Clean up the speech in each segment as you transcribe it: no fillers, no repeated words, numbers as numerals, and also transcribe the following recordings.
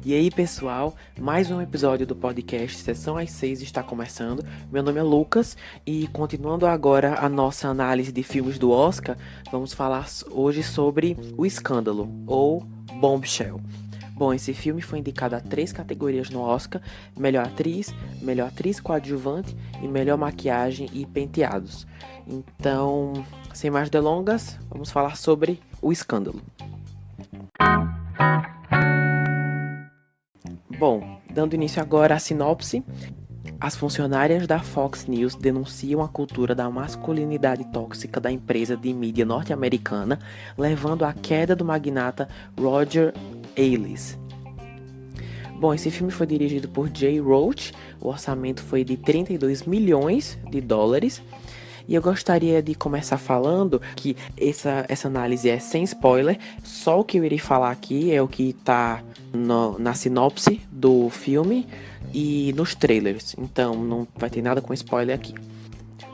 E aí, pessoal, mais um episódio do podcast Sessão às 6 está começando. Meu nome é Lucas e, continuando agora a nossa análise de filmes do Oscar, vamos falar hoje sobre O Escândalo, ou Bombshell. Bom, esse filme foi indicado a 3 categorias no Oscar: Melhor Atriz Coadjuvante e Melhor Maquiagem e Penteados. Então, sem mais delongas, vamos falar sobre O Escândalo. Bom, dando início agora à sinopse, as funcionárias da Fox News denunciam a cultura da masculinidade tóxica da empresa de mídia norte-americana, levando à queda do magnata Roger Ailes. Bom, esse filme foi dirigido por Jay Roach, o orçamento foi de 32 milhões de dólares. E eu gostaria de começar falando que essa análise é sem spoiler, só o que eu irei falar aqui é o que está na sinopse do filme e nos trailers, então não vai ter nada com spoiler aqui.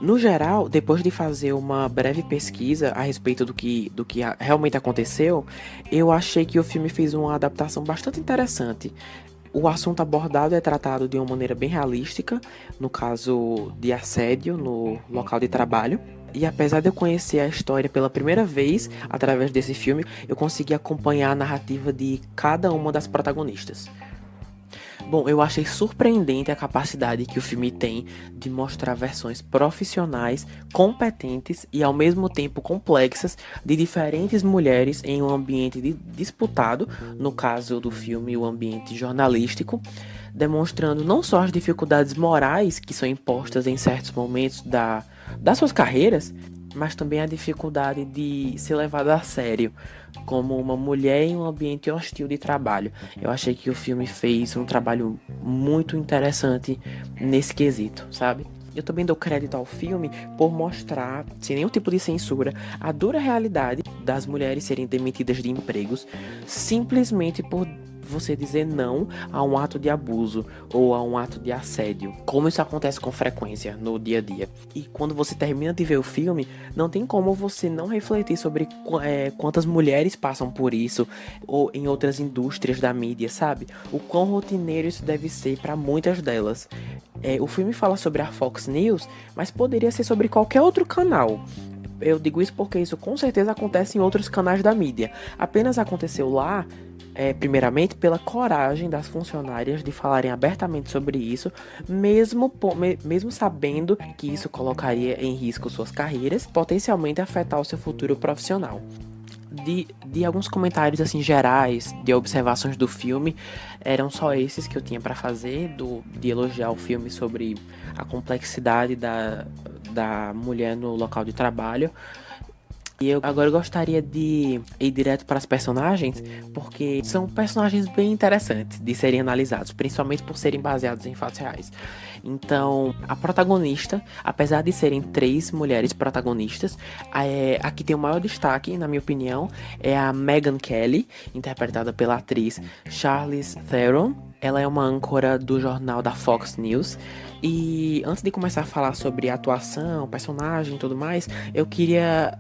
No geral, depois de fazer uma breve pesquisa a respeito do que realmente aconteceu, eu achei que o filme fez uma adaptação bastante interessante. O assunto abordado é tratado de uma maneira bem realística, no caso de assédio no local de trabalho. E apesar de eu conhecer a história pela primeira vez através desse filme, eu consegui acompanhar a narrativa de cada uma das protagonistas. Bom, eu achei surpreendente a capacidade que o filme tem de mostrar versões profissionais, competentes e ao mesmo tempo complexas de diferentes mulheres em um ambiente disputado, no caso do filme, o ambiente jornalístico, demonstrando não só as dificuldades morais que são impostas em certos momentos das suas carreiras, mas também a dificuldade de ser levada a sério como uma mulher em um ambiente hostil de trabalho. Eu achei que o filme fez um trabalho muito interessante nesse quesito, sabe? Eu também dou crédito ao filme por mostrar, sem nenhum tipo de censura, a dura realidade das mulheres serem demitidas de empregos simplesmente por você dizer não a um ato de abuso ou a um ato de assédio, como isso acontece com frequência no dia a dia. E quando você termina de ver o filme, não tem como você não refletir sobre quantas mulheres passam por isso, ou em outras indústrias da mídia, sabe? O quão rotineiro isso deve ser para muitas delas. O filme fala sobre a Fox News, mas poderia ser sobre qualquer outro canal. Eu digo isso porque isso com certeza acontece em outros canais da mídia. Apenas aconteceu lá, primeiramente, pela coragem das funcionárias de falarem abertamente sobre isso, mesmo sabendo que isso colocaria em risco suas carreiras, potencialmente afetar o seu futuro profissional. De alguns comentários assim gerais, de observações do filme, eram só esses que eu tinha para fazer, de elogiar o filme sobre a complexidade da mulher no local de trabalho. E eu agora gostaria de ir direto para as personagens, porque são personagens bem interessantes de serem analisados, principalmente por serem baseados em fatos reais. Então, a protagonista, apesar de serem 3 mulheres protagonistas, a que tem o maior destaque, na minha opinião, é a Megyn Kelly, interpretada pela atriz Charlize Theron. Ela é uma âncora do jornal da Fox News. E antes de começar a falar sobre a atuação, personagem e tudo mais, eu queria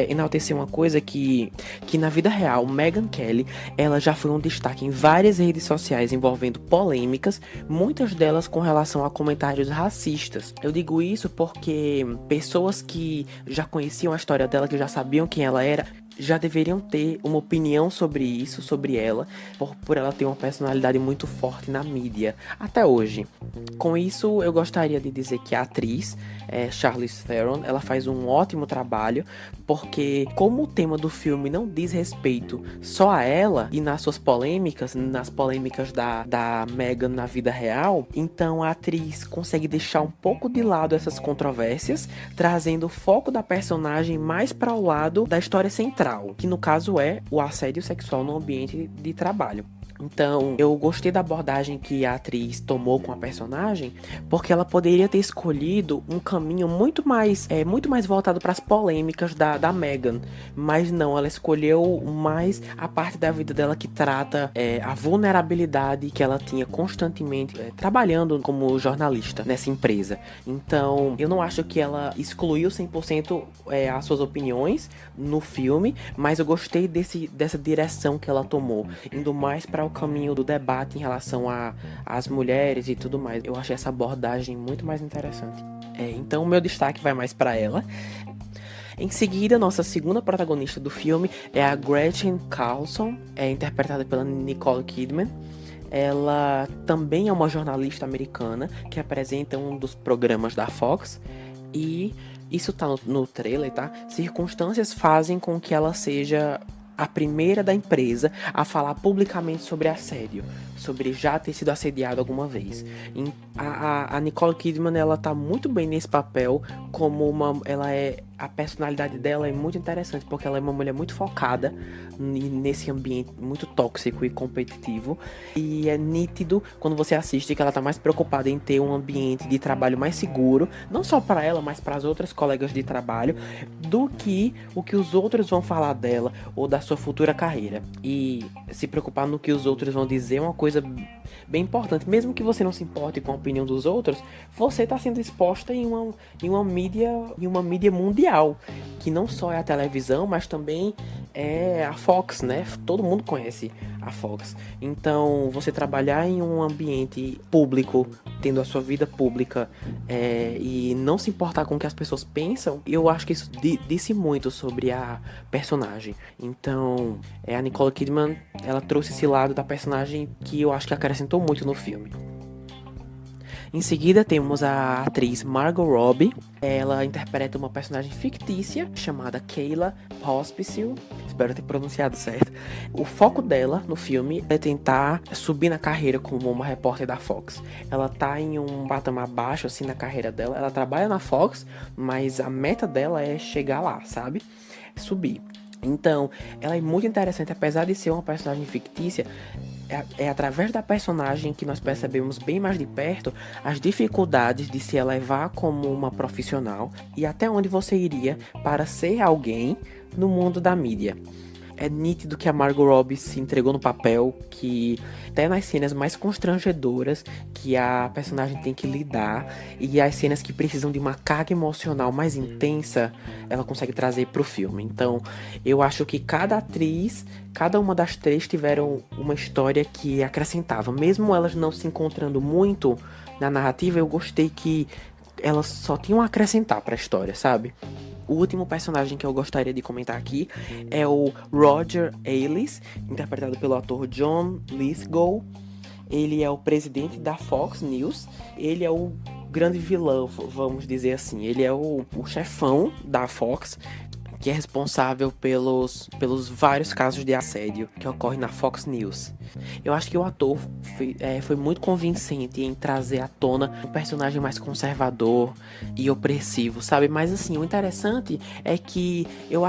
enaltecer uma coisa que na vida real, Megyn Kelly, ela já foi um destaque em várias redes sociais envolvendo polêmicas, muitas delas com relação a comentários racistas. Eu digo isso porque pessoas que já conheciam a história dela, que já sabiam quem ela era, já deveriam ter uma opinião sobre isso, sobre ela, por ela ter uma personalidade muito forte na mídia, até hoje. Com isso, eu gostaria de dizer que a atriz, Charlize Theron, ela faz um ótimo trabalho, porque como o tema do filme não diz respeito só a ela, e nas suas polêmicas, nas polêmicas da Megyn na vida real, então a atriz consegue deixar um pouco de lado essas controvérsias, trazendo o foco da personagem mais para o lado da história central, que no caso é o assédio sexual no ambiente de trabalho. Então, eu gostei da abordagem que a atriz tomou com a personagem, porque ela poderia ter escolhido um caminho muito mais voltado para as polêmicas da Meghan, mas não, ela escolheu mais a parte da vida dela que trata a vulnerabilidade que ela tinha constantemente trabalhando como jornalista nessa empresa. Então, eu não acho que ela excluiu 100% as suas opiniões no filme, mas eu gostei dessa direção que ela tomou, indo mais para o caminho do debate em relação às mulheres e tudo mais. Eu achei essa abordagem muito mais interessante. Então o meu destaque vai mais para ela. Em seguida, nossa segunda protagonista do filme é a Gretchen Carlson, interpretada pela Nicole Kidman. Ela também é uma jornalista americana que apresenta um dos programas da Fox, e isso tá no trailer, tá? Circunstâncias fazem com que ela seja a primeira da empresa a falar publicamente sobre assédio, sobre já ter sido assediado alguma vez. A Nicole Kidman, ela tá muito bem nesse papel, a personalidade dela é muito interessante, porque ela é uma mulher muito focada nesse ambiente muito tóxico e competitivo, e é nítido quando você assiste que ela tá mais preocupada em ter um ambiente de trabalho mais seguro, não só para ela, mas para as outras colegas de trabalho, do que o que os outros vão falar dela ou da sua futura carreira. E se preocupar no que os outros vão dizer é uma coisa bem importante. Mesmo que você não se importe com a opinião dos outros, você está sendo exposta em uma mídia mundial, que não só é a televisão, mas também é a Fox, né? Todo mundo conhece a Fox. Então, você trabalhar em um ambiente público, tendo a sua vida pública, e não se importar com o que as pessoas pensam, eu acho que isso disse muito sobre a personagem. Então, a Nicole Kidman, ela trouxe esse lado da personagem que eu acho que acrescentou muito no filme. Em seguida, temos a atriz Margot Robbie. Ela interpreta uma personagem fictícia chamada Kayla Pospisil. Espero ter pronunciado certo. O foco dela no filme é tentar subir na carreira como uma repórter da Fox. Ela tá em um patamar baixo assim na carreira dela. Ela trabalha na Fox, mas a meta dela é chegar lá, sabe? Subir. Então, ela é muito interessante, apesar de ser uma personagem fictícia. É através da personagem que nós percebemos bem mais de perto as dificuldades de se elevar como uma profissional e até onde você iria para ser alguém no mundo da mídia. É nítido que a Margot Robbie se entregou no papel, que até nas cenas mais constrangedoras que a personagem tem que lidar, e as cenas que precisam de uma carga emocional mais intensa, ela consegue trazer pro filme. Então, eu acho que cada uma das três tiveram uma história que acrescentava. Mesmo elas não se encontrando muito na narrativa, eu gostei que elas só tinham a acrescentar pra história, sabe? O último personagem que eu gostaria de comentar aqui é o Roger Ailes, interpretado pelo ator John Lithgow. Ele é o presidente da Fox News. Ele é o grande vilão, vamos dizer assim. Ele é o chefão da Fox, que é responsável pelos vários casos de assédio que ocorrem na Fox News. Eu acho que o ator foi muito convincente em trazer à tona um personagem mais conservador e opressivo, sabe? Mas assim, o interessante é que eu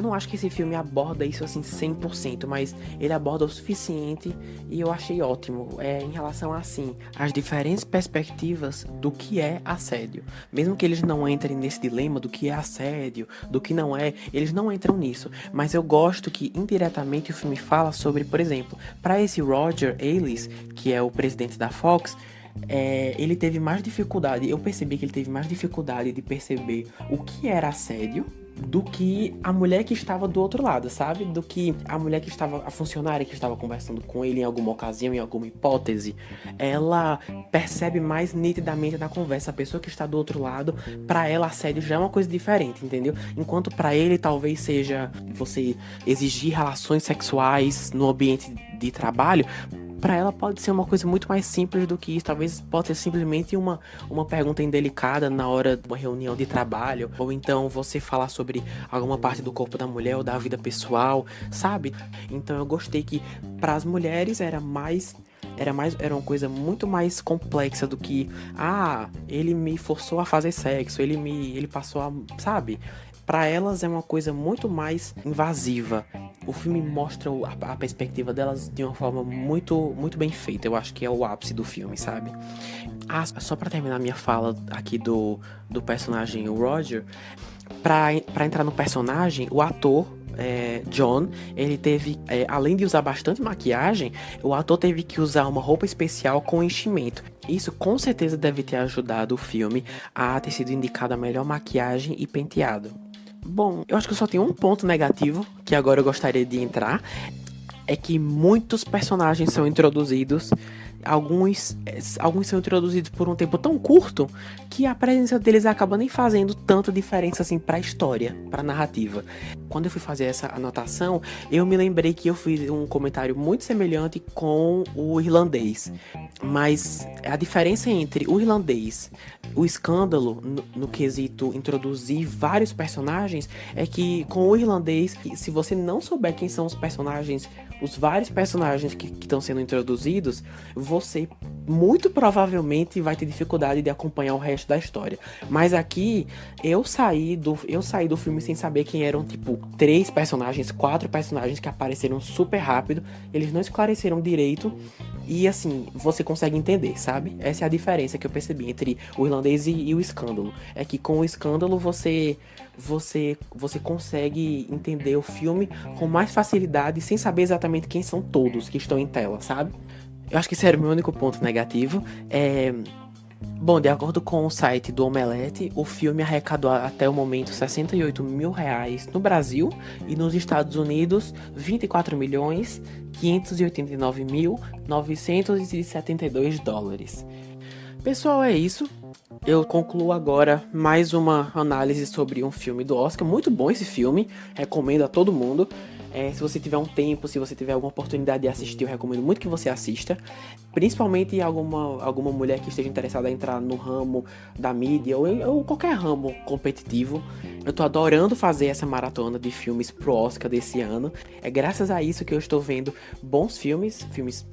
não acho que esse filme aborda isso assim 100%, mas ele aborda o suficiente e eu achei ótimo em relação assim, as diferentes perspectivas do que é assédio. Mesmo que eles não entrem nesse dilema do que é assédio, do que não é, eles não entram nisso. Mas eu gosto que indiretamente o filme fala sobre, por exemplo, para esse Roger Ailes, que é o presidente da Fox, ele teve mais dificuldade, eu percebi que ele teve mais dificuldade de perceber o que era assédio do que a mulher que estava do outro lado, sabe? Do que a mulher que estava, a funcionária que estava conversando com ele em alguma ocasião, em alguma hipótese. Ela percebe mais nitidamente na conversa. A pessoa que está do outro lado, pra ela assédio já é uma coisa diferente, entendeu? Enquanto pra ele talvez seja você exigir relações sexuais no ambiente de trabalho, pra ela pode ser uma coisa muito mais simples do que isso. Talvez pode ser simplesmente uma pergunta indelicada na hora de uma reunião de trabalho, ou então você falar sobre alguma parte do corpo da mulher ou da vida pessoal, sabe? Então eu gostei que para as mulheres era uma coisa muito mais complexa do que ele me forçou a fazer sexo, ele passou a, sabe? Para elas é uma coisa muito mais invasiva. O filme mostra a perspectiva delas de uma forma muito bem feita. Eu acho que é o ápice do filme, sabe? Só para terminar minha fala aqui do personagem o Roger, para entrar no personagem, o ator John, ele teve, além de usar bastante maquiagem, o ator teve que usar uma roupa especial com enchimento. Isso com certeza deve ter ajudado o filme a ter sido indicado a melhor maquiagem e penteado. Bom, eu acho que eu só tenho um ponto negativo que agora eu gostaria de entrar. É que muitos personagens são introduzidos, alguns são introduzidos por um tempo tão curto que a presença deles acaba nem fazendo tanta diferença assim para a história, para a narrativa. Quando eu fui fazer essa anotação, eu me lembrei que eu fiz um comentário muito semelhante com o irlandês, mas a diferença entre o irlandês, o escândalo no quesito introduzir vários personagens é que com o irlandês, se você não souber quem são os personagens, os vários personagens que estão sendo introduzidos, você muito provavelmente vai ter dificuldade de acompanhar o resto da história. Mas aqui, eu saí do filme sem saber quem eram, tipo, 3 personagens, 4 personagens que apareceram super rápido, eles não esclareceram direito, e assim, você consegue entender, sabe? Essa é a diferença que eu percebi entre o irlandês e o escândalo. É que com o escândalo você consegue entender o filme com mais facilidade, sem saber exatamente quem são todos que estão em tela, sabe? Eu acho que esse era o meu único ponto negativo. Bom, de acordo com o site do Omelete, o filme arrecadou até o momento R$68 mil no Brasil e nos Estados Unidos $24.589.972. Pessoal, é isso. Eu concluo agora mais uma análise sobre um filme do Oscar. Muito bom esse filme, recomendo a todo mundo. Se você tiver um tempo, se você tiver alguma oportunidade de assistir, eu recomendo muito que você assista. Principalmente alguma mulher que esteja interessada em entrar no ramo da mídia ou qualquer ramo competitivo. Eu tô adorando fazer essa maratona de filmes pro Oscar desse ano. É graças a isso que eu estou vendo bons filmes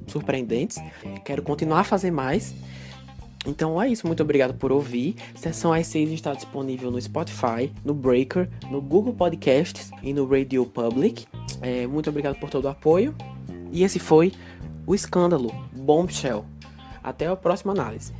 surpreendentes. Quero continuar a fazer mais. Então é isso, muito obrigado por ouvir. Sessão às 6 está disponível no Spotify, no Breaker, no Google Podcasts e no Radio Public. Muito obrigado por todo o apoio. E esse foi o Escândalo, Bombshell. Até a próxima análise.